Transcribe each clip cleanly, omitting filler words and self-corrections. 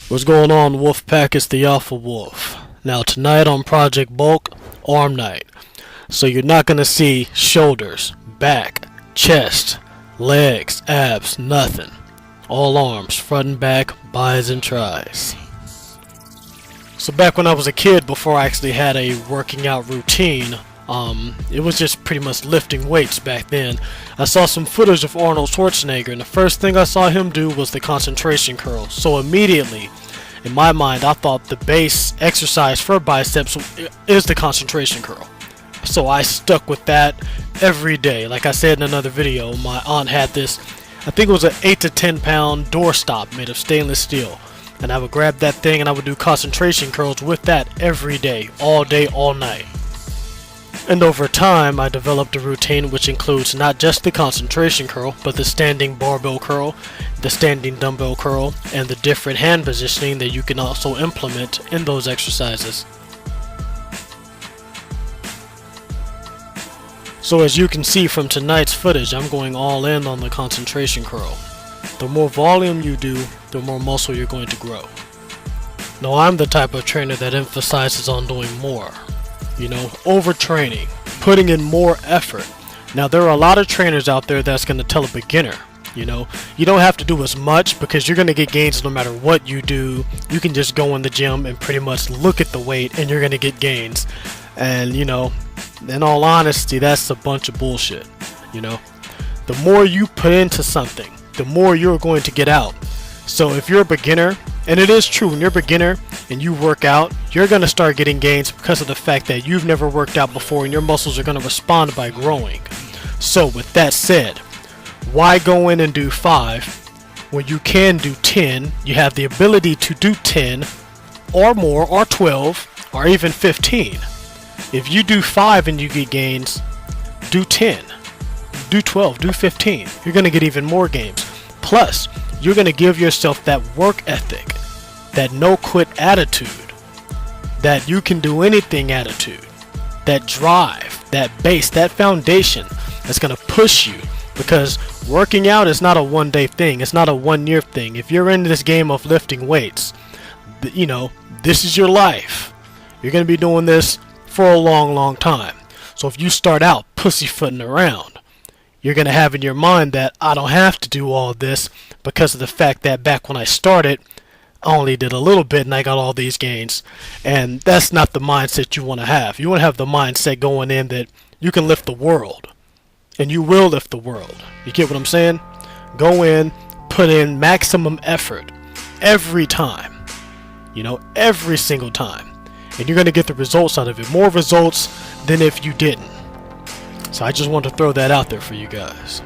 What's going on, Wolfpack? It's the Alpha Wolf. Now tonight on Project Bulk, Arm Night. So you're not gonna see shoulders, back, chest, legs, abs, nothing. All arms, front and back, bis and tris. So back when I was a kid, before I actually had a working out routine, it was just pretty much lifting weights back then. I saw some footage of Arnold Schwarzenegger, and the first thing I saw him do was the concentration curl. So immediately, in my mind, I thought the base exercise for biceps is the concentration curl. So I stuck with that every day. Like I said in another video, my aunt had this, I think it was an 8 to 10 pound doorstop made of stainless steel. And I would grab that thing and I would do concentration curls with that every day, all night. And over time, I developed a routine which includes not just the concentration curl, but the standing barbell curl, the standing dumbbell curl, and the different hand positioning that you can also implement in those exercises. So as you can see from tonight's footage, I'm going all in on the concentration curl. The more volume you do, the more muscle you're going to grow. Now I'm the type of trainer that emphasizes on doing more. You know, overtraining, putting in more effort. Now there are a lot of trainers out there that's going to tell a beginner, you know, you don't have to do as much because you're going to get gains no matter what you do. You can just go in the gym and pretty much look at the weight and you're going to get gains. And you know, in all honesty, that's a bunch of bullshit. You know, the more you put into something, the more you're going to get out. So if you're a beginner, and it is true, when you're a beginner and you work out, you're going to start getting gains because of the fact that you've never worked out before and your muscles are going to respond by growing. So with that said, why go in and do 5 when you can do 10? You have the ability to do 10 or more, or 12, or even 15. If you do 5 and you get gains, do 10, do 12, do 15. You're going to get even more gains. Plus, you're going to give yourself that work ethic, that no quit attitude, that you can do anything attitude, that drive, that base, that foundation that's going to push you, because working out is not a one-day thing. It's not a one-year thing. If you're in this game of lifting weights, you know, this is your life. You're going to be doing this for a long time. So if you start out pussyfooting around, you're going to have in your mind that I don't have to do all this because of the fact that back when I started, I only did a little bit and I got all these gains. And that's not the mindset you want to have. You want to have the mindset going in that you can lift the world. And you will lift the world. You get what I'm saying? Go in, put in maximum effort every time. You know, every single time. And you're going to get the results out of it. More results than if you didn't. So I just wanted to throw that out there for you guys.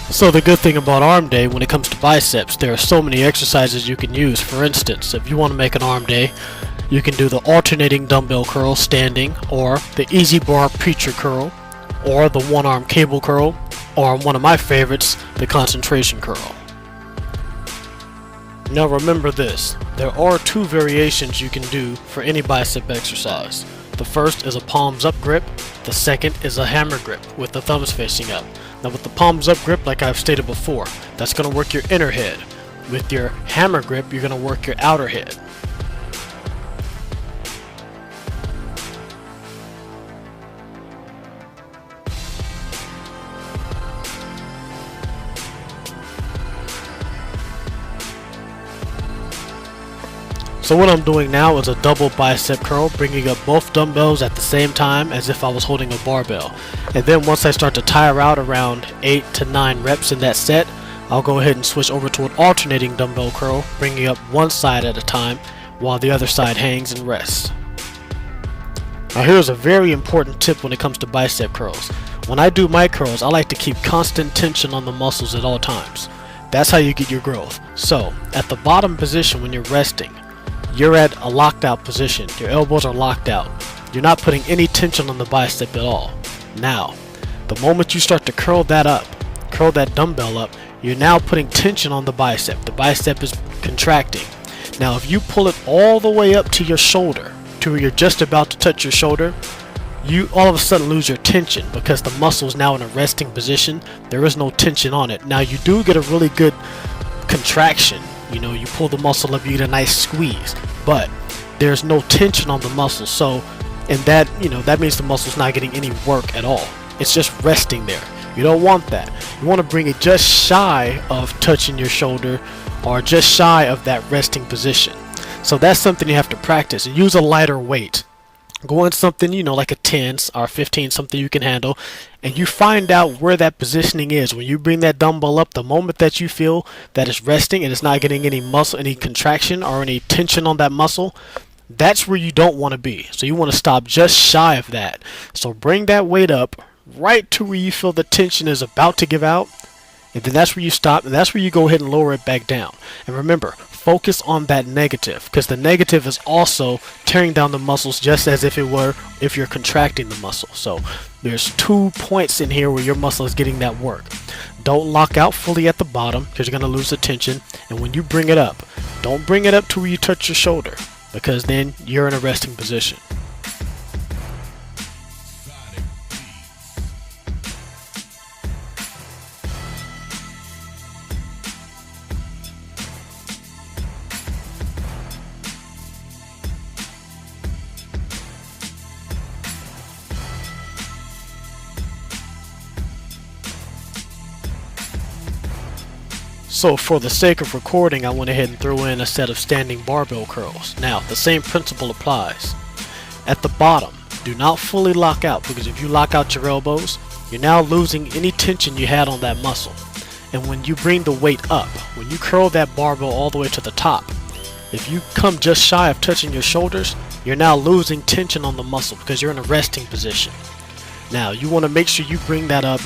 So the good thing about arm day when it comes to biceps, there are so many exercises you can use. For instance, if you want to make an arm day, you can do the alternating dumbbell curl standing, or the easy bar preacher curl, or the one arm cable curl, or one of my favorites, the concentration curl. Now remember this, there are 2 variations you can do for any bicep exercise. The first is a palms up grip, the second is a hammer grip with the thumbs facing up. Now with the palms up grip, like I've stated before, that's going to work your inner head. With your hammer grip, you're going to work your outer head. So what I'm doing now is a double bicep curl, bringing up both dumbbells at the same time as if I was holding a barbell. And then once I start to tire out around 8 to 9 reps in that set, I'll go ahead and switch over to an alternating dumbbell curl, bringing up one side at a time while the other side hangs and rests. Now here's a very important tip when it comes to bicep curls. When I do my curls, I like to keep constant tension on the muscles at all times. That's how you get your growth. So, at the bottom position when you're resting, you're at a locked out position. Your elbows are locked out. You're not putting any tension on the bicep at all. Now, the moment you start to curl that up, curl that dumbbell up, you're now putting tension on the bicep. The bicep is contracting. Now, if you pull it all the way up to your shoulder, to where you're just about to touch your shoulder, you all of a sudden lose your tension because the muscle is now in a resting position. There is no tension on it. Now, you do get a really good contraction. You know, you pull the muscle up, you get a nice squeeze, but there's no tension on the muscle. So, and that, you know, that means the muscle's not getting any work at all. It's just resting there. You don't want that. You want to bring it just shy of touching your shoulder or just shy of that resting position. So that's something you have to practice, and use a lighter weight. Go on something, you know, like a 10 or 15, something you can handle, and you find out where that positioning is. When you bring that dumbbell up, the moment that you feel that it's resting and it's not getting any muscle, any contraction or any tension on that muscle, that's where you don't want to be. So you want to stop just shy of that. So bring that weight up right to where you feel the tension is about to give out, and then that's where you stop, and that's where you go ahead and lower it back down. And remember, focus on that negative, because the negative is also tearing down the muscles just as if it were if you're contracting the muscle. So there's 2 points in here where your muscle is getting that work. Don't lock out fully at the bottom because you're going to lose the tension. And when you bring it up, don't bring it up to where you touch your shoulder, because then you're in a resting position. So for the sake of recording, I went ahead and threw in a set of standing barbell curls. Now, the same principle applies. At the bottom, do not fully lock out, because if you lock out your elbows, you're now losing any tension you had on that muscle. And when you bring the weight up, when you curl that barbell all the way to the top, if you come just shy of touching your shoulders, you're now losing tension on the muscle because you're in a resting position. Now, you want to make sure you bring that up.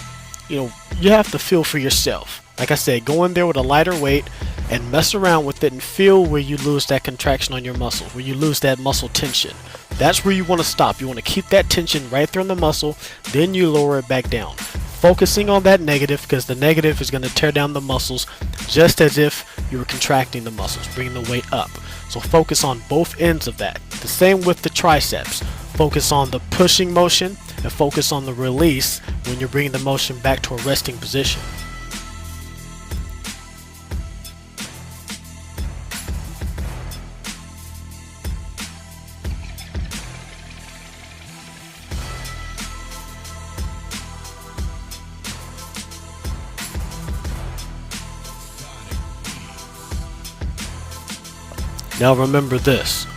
You know, you have to feel for yourself. Like I said, go in there with a lighter weight and mess around with it and feel where you lose that contraction on your muscles, where you lose that muscle tension. That's where you want to stop. You want to keep that tension right there in the muscle, then you lower it back down. Focusing on that negative, because the negative is going to tear down the muscles just as if you were contracting the muscles, bringing the weight up. So focus on both ends of that. The same with the triceps. Focus on the pushing motion and focus on the release when you're bringing the motion back to a resting position. Now remember this,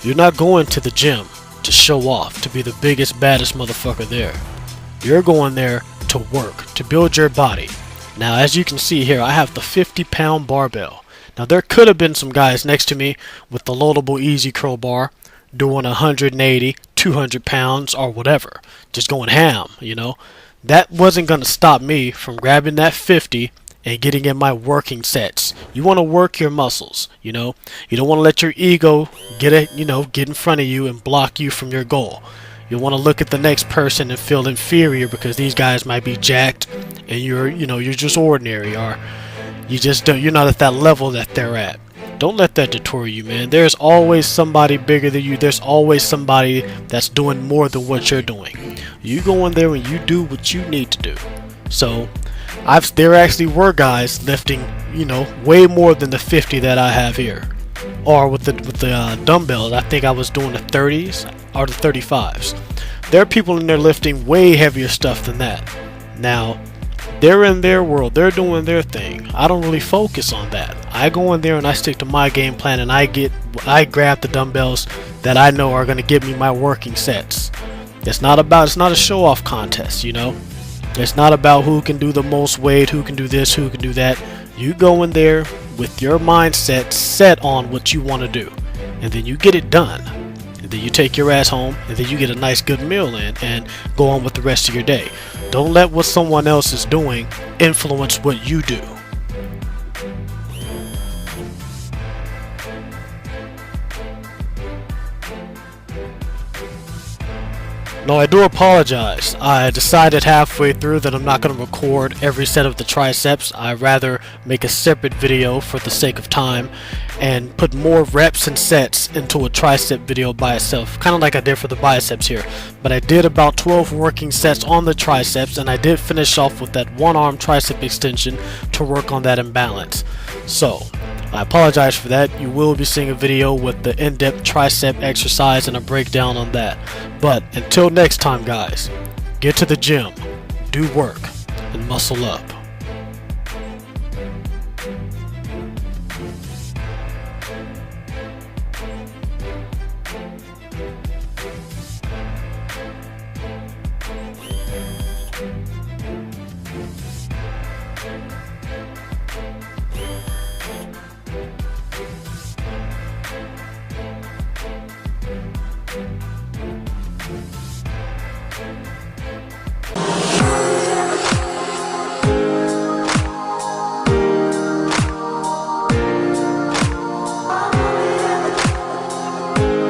you're not going to the gym to show off, to be the biggest, baddest motherfucker there. You're going there to work, to build your body. Now as you can see here, I have the 50-pound barbell. Now there could have been some guys next to me with the loadable easy curl bar doing 180, 200 pounds or whatever, just going ham, you know. That wasn't going to stop me from grabbing that 50 and getting in my working sets. You want to work your muscles, you know. You don't want to let your ego get in front of you and block you from your goal. You want to look at the next person and feel inferior because these guys might be jacked and you're just ordinary, or you're not at that level that they're at. Don't let that deter you, man. There's always somebody bigger than you. There's always somebody that's doing more than what you're doing. You go in there and you do what you need to do. So there actually were guys lifting, way more than the 50 that I have here, or with the dumbbells. I think I was doing the 30s or the 35s. There are people in there lifting way heavier stuff than that. Now, they're in their world. They're doing their thing. I don't really focus on that. I go in there and I stick to my game plan, and I grab the dumbbells that I know are going to give me my working sets. It's not a show-off contest, It's not about who can do the most weight, who can do this, who can do that. You go in there with your mindset set on what you want to do, and then you get it done. And then you take your ass home, and then you get a nice good meal in and go on with the rest of your day. Don't let what someone else is doing influence what you do. Now I do apologize. I decided halfway through that I'm not going to record every set of the triceps. I'd rather make a separate video for the sake of time and put more reps and sets into a tricep video by itself, kind of like I did for the biceps here. But I did about 12 working sets on the triceps, and I did finish off with that one arm tricep extension to work on that imbalance. So I apologize for that. You will be seeing a video with the in-depth tricep exercise and a breakdown on that. But until next time, guys, get to the gym, do work, and muscle up.